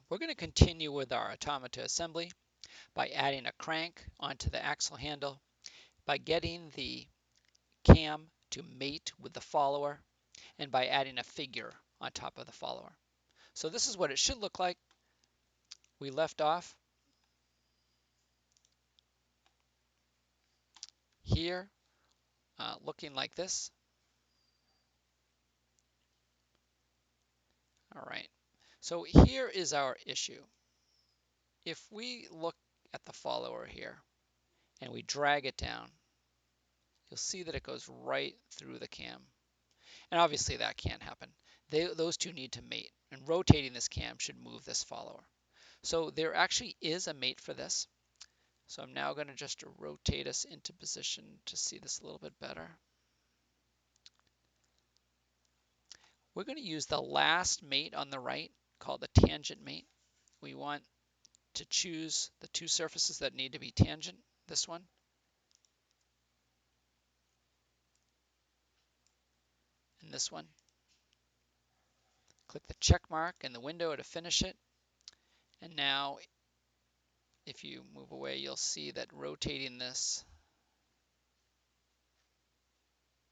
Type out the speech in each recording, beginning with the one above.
We're going to continue with our automata assembly by adding a crank onto the axle handle, by getting the cam to mate with the follower, and by adding a figure on top of the follower. So this is what it should look like. We left off here looking like this. All right, so here is our issue. If we look at the follower here and we drag it down, you'll see that it goes right through the cam. And obviously that can't happen. Those two need to mate, and rotating this cam should move this follower. So there actually is a mate for this. So I'm now going to just rotate us into position to see this a little bit better. We're going to use the last mate on the right, called the tangent mate. We want to choose the two surfaces that need to be tangent, this one and this one. Click the check mark in the window to finish it. And now if you move away, you'll see that rotating this,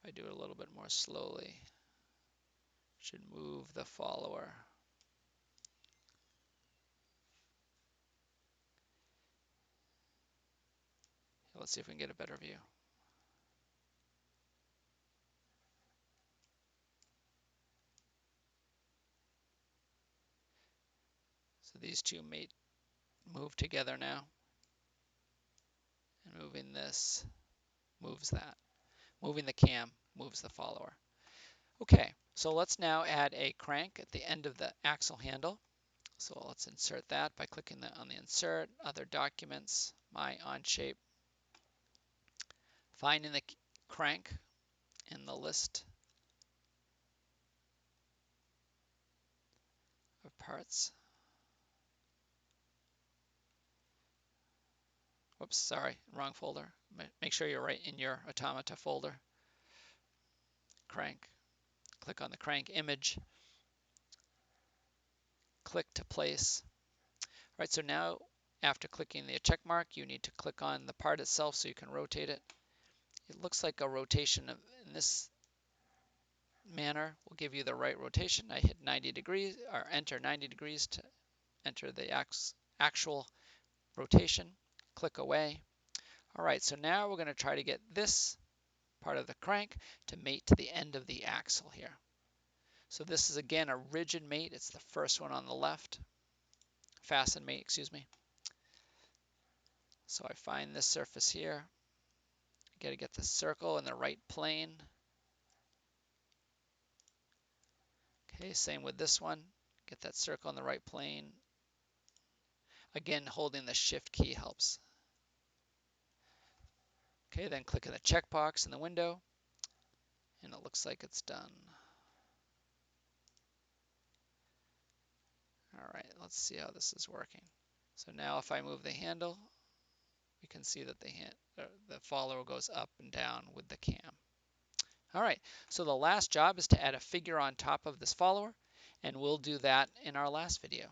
if I do it a little bit more slowly, should move the follower. Let's see if we can get a better view. So these two move together now. And moving this moves that. Moving the cam moves the follower. Okay, so let's now add a crank at the end of the axle handle. So let's insert that by clicking on the Insert, Other Documents, My Onshape, finding the crank in the list of parts. Whoops, sorry, wrong folder. Make sure you're right in your automata folder. Crank. Click on the crank image. Click to place. All right, so now after clicking the check mark, you need to click on the part itself so you can rotate it. It looks like a rotation in this manner will give you the right rotation. I hit 90 degrees or enter 90 degrees to enter the actual rotation. Click away. All right, so now we're going to try to get this part of the crank to mate to the end of the axle here. So this is again a rigid mate. It's the first one on the left. Fasten mate, excuse me. So I find this surface here. I got to get the circle in the right plane. Okay, same with this one. Get that circle in the right plane. Again, holding the shift key helps. Okay, then click on the checkbox in the window, and it looks like it's done. All right, let's see how this is working. So now if I move the handle, we can see that the follower goes up and down with the cam. All right, so the last job is to add a figure on top of this follower, and we'll do that in our last video.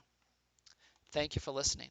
Thank you for listening.